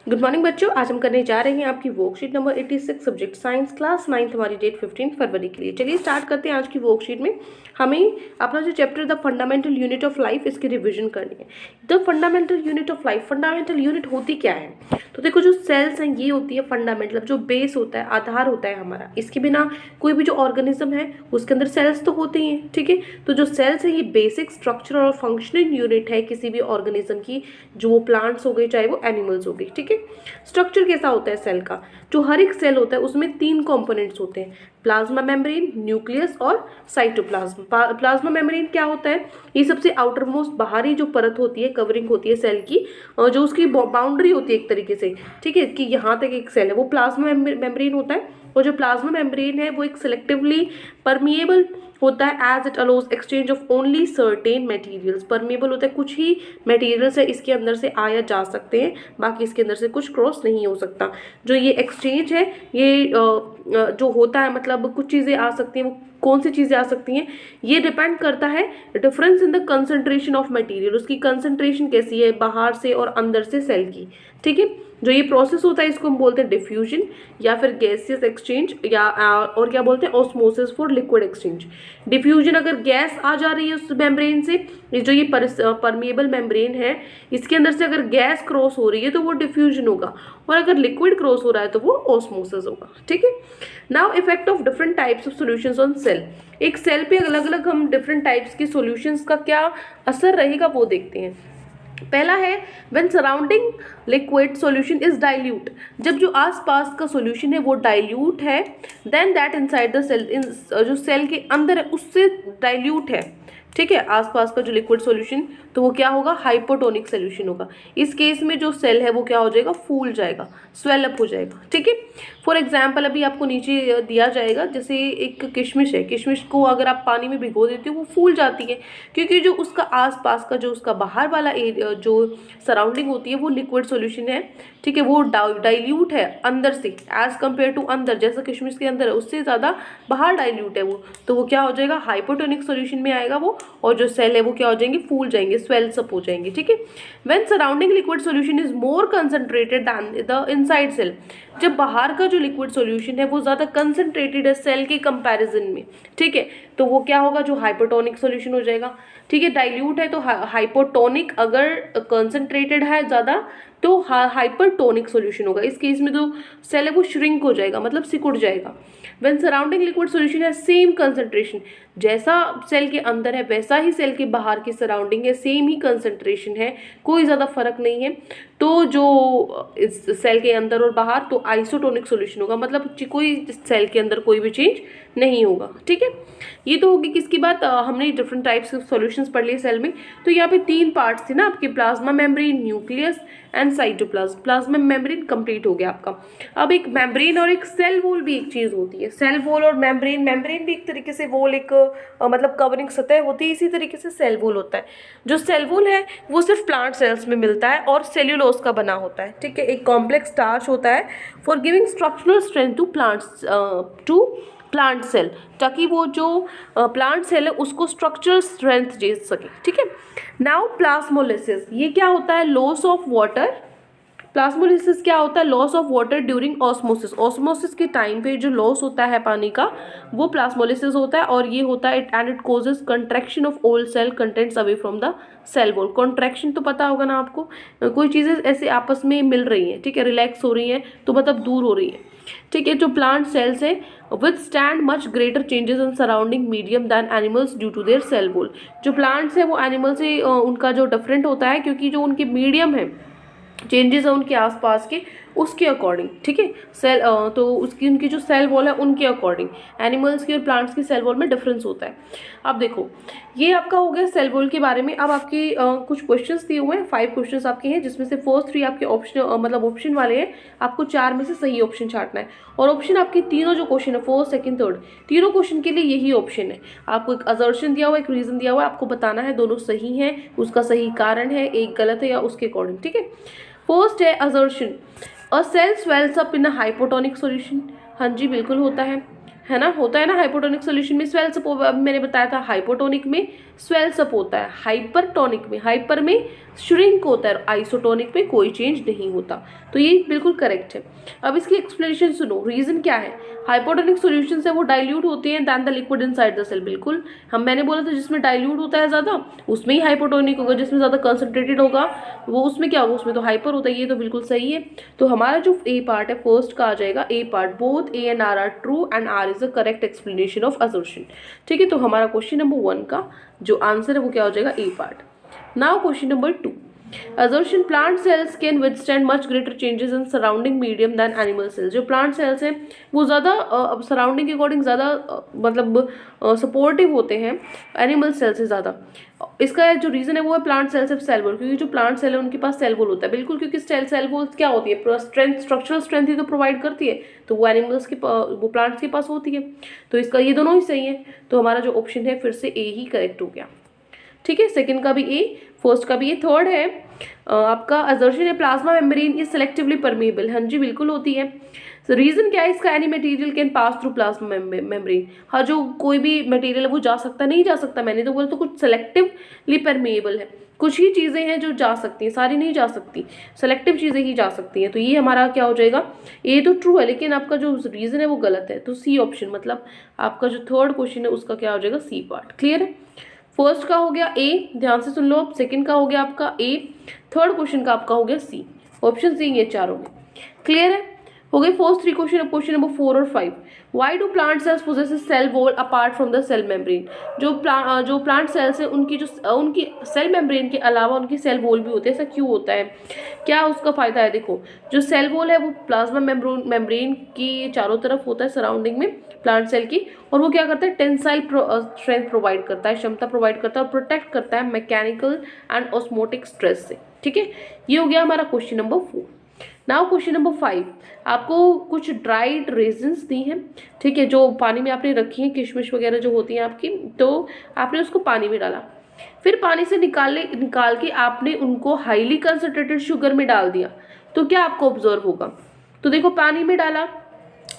Good morning बच्चों, आज हम करने जा रहे हैं आपकी worksheet number 86 subject science class 9 हमारी डेट 15 फरवरी के लिए। चलिए स्टार्ट करते हैं। आज की वर्कशीट में हमें अपना जो chapter the fundamental unit of life इसकी रिवीजन करनी है। The fundamental unit of life, fundamental unit होती क्या है? तो देखो, जो सेल्स हैं ये होती है फंडामेंटल, जो बेस होता है, आधार होता है हमारा। इसके बिना कोई भी जो ऑर्गेनिज्म है उसके अंदर सेल्स तो होते ही हैं, ठीक है। तो जो सेल्स है ये बेसिक स्ट्रक्चरल और फंक्शनिंग यूनिट है किसी भी ऑर्गेनिज्म की, जो वो प्लांट्स हो गए चाहे वो एनिमल्स हो गए, ठीक है। स्ट्रक्चर कैसा होता है सेल का? जो हर एक सेल होता है उसमें 3 कंपोनेंट्स होते हैं, प्लाज्मा मेम्ब्रेन, न्यूक्लियस और साइटोप्लाज्म। प्लाज्मा मेम्ब्रेन क्या होता है? ये सबसे आउटर मोस्ट बाहरी जो परत होती है, कवरिंग होती है सेल की, जो उसकी बाउंड्री होती है एक तरीके से, ठीक है, कि यहाँ तक एक सेल है वो प्लाज्मा मेम्ब्रेन होता है। और जो प्लाज्मा मेम्ब्रेन है वो एक सिलेक्टिवली परमिएबल होता है as it allows exchange of only certain materials. Permeable होता है, कुछ ही मटेरियल्स है इसके अंदर से आया जा सकते हैं, बाकी इसके अंदर से कुछ क्रॉस नहीं हो सकता। जो ये एक्सचेंज है ये जो होता है, मतलब कुछ चीज़ें आ सकती हैं, वो कौन सी चीज़ें आ सकती हैं ये डिपेंड करता है difference in the concentration of material, उसकी कंसंट्रेशन कैसी है बाहर से और अंदर से सेल की, ठीक है। जो ये प्रोसेस होता है इसको हम बोलते हैं डिफ्यूजन या फिर गैसियस एक्सचेंज, या और क्या बोलते हैं, osmosis for liquid exchange. Diffusion अगर गैस आ जा रही है उस मेम्ब्रेन से, जो ये परमिएबल मेम्ब्रेन है इसके अंदर से अगर गैस क्रॉस हो रही है तो वो डिफ्यूजन होगा, और अगर लिक्विड क्रॉस हो रहा है तो वो ऑस्मोसिस होगा, ठीक है। Now effect of different types of solutions on sale. एक सेल पे अलग अलग हम डिफरेंट टाइप्स की सॉल्यूशंस का क्या असर रहेगा वो देखते हैं। पहला है when surrounding liquid solution is dilute, जब जो आसपास का सॉल्यूशन है वो डाइल्यूट है, then that inside the cell, जो सेल के अंदर है उससे डाइल्यूट है, ठीक है, आसपास का जो लिक्विड सॉल्यूशन, तो वो क्या होगा, हाइपोटोनिक सॉल्यूशन होगा। इस केस में जो सेल है वो क्या हो जाएगा, फूल जाएगा, स्वेल अप हो जाएगा, ठीक है। फॉर एग्जाम्पल अभी आपको नीचे दिया जाएगा, जैसे एक किशमिश है, किशमिश को अगर आप पानी में भिगो देते हो वो फूल जाती है, क्योंकि जो उसका आसपास का जो उसका बाहर वाला एरिया जो सराउंडिंग होती है वो लिक्विड सॉल्यूशन है, ठीक है, वो डाइल्यूट है अंदर से एज कम्पेयर टू अंदर, जैसा किशमिश के अंदर है उससे ज़्यादा बाहर डाइल्यूट है वो, तो वो क्या हो जाएगा, हाइपोटोनिक सॉल्यूशन में आएगा वो, और जो सेल है वो क्या हो जाएंगे, फूल जाएंगे, स्वेल्स अप हो जाएंगे, ठीक है। When surrounding liquid solution is more concentrated than the inside cell, जब बाहर का जो लिक्विड सॉल्यूशन है वो ज़्यादा कंसंट्रेटेड है सेल के कंपैरिजन में, ठीक है, तो वो क्या होगा, जो हाइपोटोनिक सॉल्यूशन हो जाएगा, ठीक है। डाइल्यूट है तो हाइपोटोनिक, अगर कंसंट्रेटेड है ज़्यादा तो हाइपरटोनिक सॉल्यूशन होगा। इस केस में जो सेल है वो श्रिंक हो जाएगा, मतलब सिकुड़ जाएगा। व्हेन सराउंडिंग लिक्विड सॉल्यूशन है सेम कंसंट्रेशन, जैसा सेल के अंदर है वैसा ही सेल के बाहर की सराउंडिंग है, सेम ही कंसंट्रेशन है, कोई ज़्यादा फर्क नहीं है, तो जो इस सेल के अंदर और बाहर तो आइसोटोनिक सॉल्यूशन होगा, मतलब कोई सेल के अंदर कोई भी चेंज नहीं होगा, ठीक है। ये तो होगी किसकी बात, हमने डिफरेंट टाइप्स ऑफ सॉल्यूशंस पढ़ लिए सेल में। तो यहाँ पे 3 पार्ट्स थे ना आपके, plasma membrane, nucleus and cytoplasm. Plasma membrane complete हो गया आपका। अब एक मेम्ब्रेन और एक सेल वॉल भी एक चीज़ होती है। सेल वॉल और मेम्ब्रेन, मेम्ब्रेन भी एक तरीके से वॉल, एक मतलब कवरिंग सतह होती है, इसी तरीके से सेल वॉल होता है। जो सेल वॉल है वो सिर्फ प्लांट सेल्स में मिलता है और सेल्यूलोज का बना होता है, ठीक है। एक कॉम्प्लेक्स स्टार्च होता है for giving structural strength to plant cell, ताकि वो जो प्लांट सेल है उसको स्ट्रक्चरल स्ट्रेंथ दे सके, ठीक है। नाउ प्लाज्मोलिसिस, ये क्या होता है, लॉस ऑफ वाटर। प्लाज्मोलिसिस क्या होता है, loss of water during osmosis. Osmosis के टाइम पे जो लॉस होता है पानी का वो प्लाज्मोलिसिस होता है, और ये होता है and it causes contraction of all cell contents away from the cell wall. Contraction तो पता होगा ना आपको, कोई चीज़ें ऐसे आपस में मिल रही हैं, ठीक है, रिलैक्स हो रही हैं तो मतलब दूर हो रही है, ठीक है। जो प्लांट सेल्स है withstand much greater changes in surrounding medium than animals due to their cell wall। जो प्लांट्स है वो एनिमल से उनका जो डिफरेंट होता है, क्योंकि जो उनके मीडियम है, चेंजेस है उनके आसपास के, उसके अकॉर्डिंग, ठीक है। सेल तो उसकी उनकी जो सेल वॉल है उनके अकॉर्डिंग एनिमल्स की और प्लांट्स की सेल वॉल में डिफरेंस होता है। अब देखो ये आपका हो गया सेल वॉल के बारे में। अब आपके कुछ क्वेश्चंस दिए हुए हैं, 5 क्वेश्चंस आपके हैं, जिसमें से फर्स्ट 3 आपके ऑप्शन मतलब ऑप्शन वाले हैं, आपको 4 में से सही ऑप्शन छांटना है। और ऑप्शन आपके तीनों जो क्वेश्चन है, फर्स्ट सेकंड थर्ड, तीनों क्वेश्चन के लिए यही ऑप्शन है। आपको एक असर्शन दिया हुआ है, एक रीजन दिया हुआ है, आपको बताना है दोनों सही है, उसका सही कारण है, एक गलत है या उसके अकॉर्डिंग, ठीक है। फर्स्ट है assertion, a cell swells up in a hypotonic solution. हाँ जी बिल्कुल होता है। है ना, होता है ना हाइपोटोनिक सोल्यूशन में स्वेल्स अप, मैंने बताया था हाइपोटोनिक में स्वेल्स अप होता है, हाइपरटोनिक में, हाइपर में श्रिंक होता है, आइसोटोनिक में कोई चेंज नहीं होता। तो ये बिल्कुल करेक्ट है। अब इसकी एक्सप्लेनेशन सुनो, रीजन क्या है। हाइपोटोनिक सॉल्यूशन है वो डाइल्यूट होते हैं than the liquid inside the cell. बिल्कुल मैंने बोला था जिसमें डाइल्यूट होता है ज़्यादा उसमें ही हाइपोटोनिक होगा, जिसमें ज़्यादा कंसंट्रेटेड होगा वो उसमें क्या होगा, उसमें तो हाइपर होता है। ये तो बिल्कुल सही है। तो हमारा जो ए पार्ट है फर्स्ट का आ जाएगा A part, both A and R true and R is the correct explanation of assertion. ठीक है, तो हमारा क्वेश्चन नंबर 1 का जो आंसर है वो क्या हो जाएगा, A part. Now question number 2, assertion plant cells can withstand much greater changes in surrounding medium than animal cells। जो plant cells हैं वो ज़्यादा सराउंडिंग के अकॉर्डिंग ज़्यादा मतलब सपोर्टिव होते हैं एनिमल सेल से ज़्यादा। इसका जो रीज़न है वो है प्लांट सेल से सेल वॉल, क्योंकि जो प्लांट सेल है उनके पास सेल वॉल होता है। बिल्कुल, क्योंकि सेल वॉल क्या होती है, स्ट्रेंथ, स्ट्रक्चरल स्ट्रेंथ ही तो प्रोवाइड करती है, तो वो एनिमल्स के वो प्लांट्स के पास होती है। तो इसका ये दोनों ही सही है। तो हमारा जो ऑप्शन है फिर से ए ही करेक्ट हो गया। ठीक है, सेकंड का भी ए, फर्स्ट का भी ए। थर्ड है आपका असर्शन है plasma membrane is selectively permeable. हाँ जी बिल्कुल होती है। रीजन क्या है इसका, any material can pass through plasma membrane. हाँ, जो कोई भी मटेरियल है वो जा सकता नहीं जा सकता, मैंने तो बोला तो कुछ सेलेक्टिवली परमेबल है, कुछ ही चीज़ें हैं जो जा सकती हैं, सारी नहीं जा सकती, सेलेक्टिव चीज़ें ही जा सकती हैं। तो ये हमारा क्या हो जाएगा, ए तो ट्रू है लेकिन आपका जो रीज़न है वो गलत है। तो सी ऑप्शन, मतलब आपका जो थर्ड क्वेश्चन है उसका क्या हो जाएगा, सी पार्ट। क्लियर है, फर्स्ट का हो गया ए, ध्यान से सुन लो आप, सेकंड का हो गया आपका ए, थर्ड क्वेश्चन का आपका हो गया सी, ऑप्शन सी ये चारों में। क्लियर है, हो गए फर्स्ट 3 क्वेश्चन। अब क्वेश्चन नंबर 4 और 5, why do plant cells possess cell wall apart from the cell membrane. जो प्लांट सेल्स है उनकी सेल मेम्ब्रेन के अलावा उनकी सेल वॉल भी होते हैं, ऐसा क्यों होता है, क्या उसका फायदा है। देखो, जो सेल वॉल है वो प्लाज्मा मेम्ब्रेन की चारों तरफ होता है सराउंडिंग में प्लांट सेल की, और वो क्या करता है, टेंसाइल स्ट्रेंथ प्रोवाइड करता है, क्षमता प्रोवाइड करता है और प्रोटेक्ट करता है मैकेनिकल एंड ऑस्मोटिक स्ट्रेस से। ठीक है, ये हो गया हमारा question number 4। Now question number 5, आपको कुछ ड्राइड रेजिन्स दी हैं, ठीक है, जो पानी में आपने रखी हैं, किशमिश वगैरह जो होती हैं आपकी, तो आपने उसको पानी में डाला, फिर पानी से निकाल के आपने उनको हाईली कंसनट्रेटेड शुगर में डाल दिया, तो क्या आपको ऑब्जर्व होगा। तो देखो, पानी में डाला,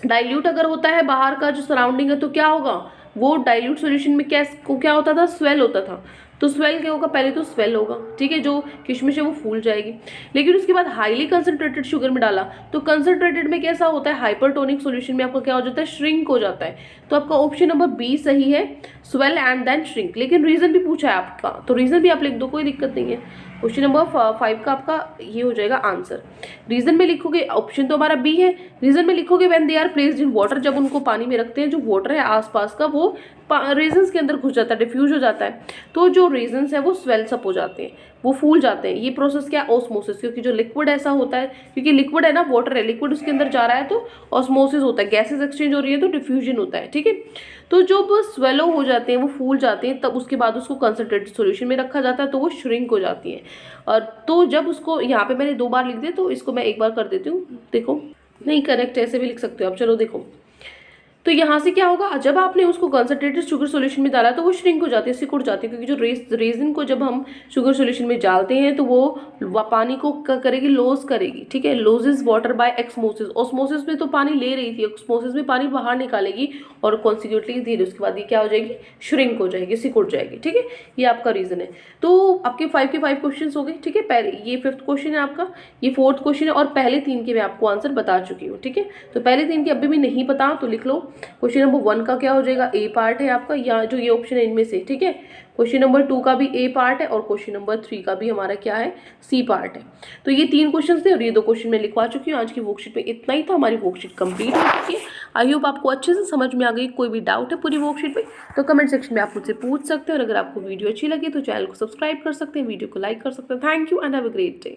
डाइल्यूट अगर होता है बाहर का जो सराउंडिंग है तो क्या होगा, वो डाइल्यूट सॉल्यूशन में क्या होता था, स्वेल होता था। तो स्वेल क्या होगा, पहले तो स्वेल होगा, ठीक है, जो किशमिश है वो फूल जाएगी। लेकिन उसके बाद हाईली कंसंट्रेटेड शुगर में डाला तो कंसंट्रेटेड में कैसा होता है, हाइपरटोनिक सॉल्यूशन में आपका क्या हो जाता है, श्रिंक हो जाता है। तो आपका ऑप्शन नंबर बी सही है, स्वेल एंड देन श्रिंक। लेकिन रीजन भी पूछा है आपका, तो रीजन भी आप लिख दो, कोई दिक्कत नहीं है। क्वेश्चन नंबर 5 का आपका ये हो जाएगा आंसर। रीजन में लिखोगे, ऑप्शन तो हमारा बी है, रीजन में लिखोगे when they are placed in water, जब उनको पानी में रखते हैं, जो वाटर है आसपास का वो रेजन्स के अंदर घुस जाता है, डिफ्यूज हो जाता है, तो जो रेजन्स है वो स्वेल्स अप हो जाते हैं, वो फूल जाते हैं। ये प्रोसेस क्या, ऑस्मोसिस, क्योंकि जो लिक्विड ऐसा होता है, क्योंकि लिक्विड है ना, वाटर है, लिक्विड उसके अंदर जा रहा है तो ऑस्मोसिस होता है, गैसेस एक्सचेंज हो रही है तो डिफ्यूजन होता है। ठीक है, तो जब स्वेलो हो जाते हैं, वो फूल जाते हैं, तब उसके बाद उसको कंसंट्रेटेड सॉल्यूशन में रखा जाता है तो वो श्रिंक हो जाती है। और तो जब उसको, यहाँ पे मैंने 2 बार लिख दिया तो इसको मैं एक बार कर देती हूँ, देखो, नहीं करेक्ट ऐसे भी लिख सकते हो आप, चलो देखो। तो यहाँ से क्या होगा, जब आपने उसको कंसंट्रेटेड शुगर सॉल्यूशन में डाला तो वो श्रिंक हो जाती है, सिकुड़ जाती है, क्योंकि जो रेजिन को जब हम शुगर सॉल्यूशन में डालते हैं तो वो पानी को करेगी, लॉस करेगी। ठीक है, लॉसेस वाटर बाय एक्समोसिस, ऑस्मोसिस में तो पानी ले रही थी, एक्समोसिस में पानी बाहर निकालेगी और कॉन्सिक्यूटली धीरे उसके बाद ये क्या हो जाएगी, श्रिंक हो जाएगी, सिकुड़ जाएगी। ठीक है, ये आपका रीजन है। तो आपके 5 के 5 क्वेश्चन हो गए। ठीक है, पहले ये 5th क्वेश्चन है आपका, ये 4th क्वेश्चन है, और पहले 3 के मैं आपको आंसर बता चुकी हूँ। ठीक है, तो पहले 3 के अभी भी नहीं पता तो लिख लो। क्वेश्चन नंबर 1 का क्या हो जाएगा, ए पार्ट है आपका, या जो ये ऑप्शन है इनमें से। ठीक है, क्वेश्चन नंबर 2 का भी ए पार्ट है और क्वेश्चन नंबर 3 का भी हमारा क्या है, सी पार्ट है। तो ये 3 क्वेश्चन थे और ये 2 क्वेश्चन मैं लिखवा चुकी हूँ। आज की वर्कशीट में इतना ही था, हमारी वर्कशीट कंप्लीट हो चुकी है। आई होप आपको अच्छे से समझ में आ गई। कोई भी डाउट है पूरी वर्कशीट में तो कमेंट सेक्शन में आप मुझसे पूछ सकते हैं, और अगर आपको वीडियो अच्छी लगी तो चैनल को सब्सक्राइब कर सकते हैं, वीडियो को लाइक कर सकते हैं। Thank you and have a great day.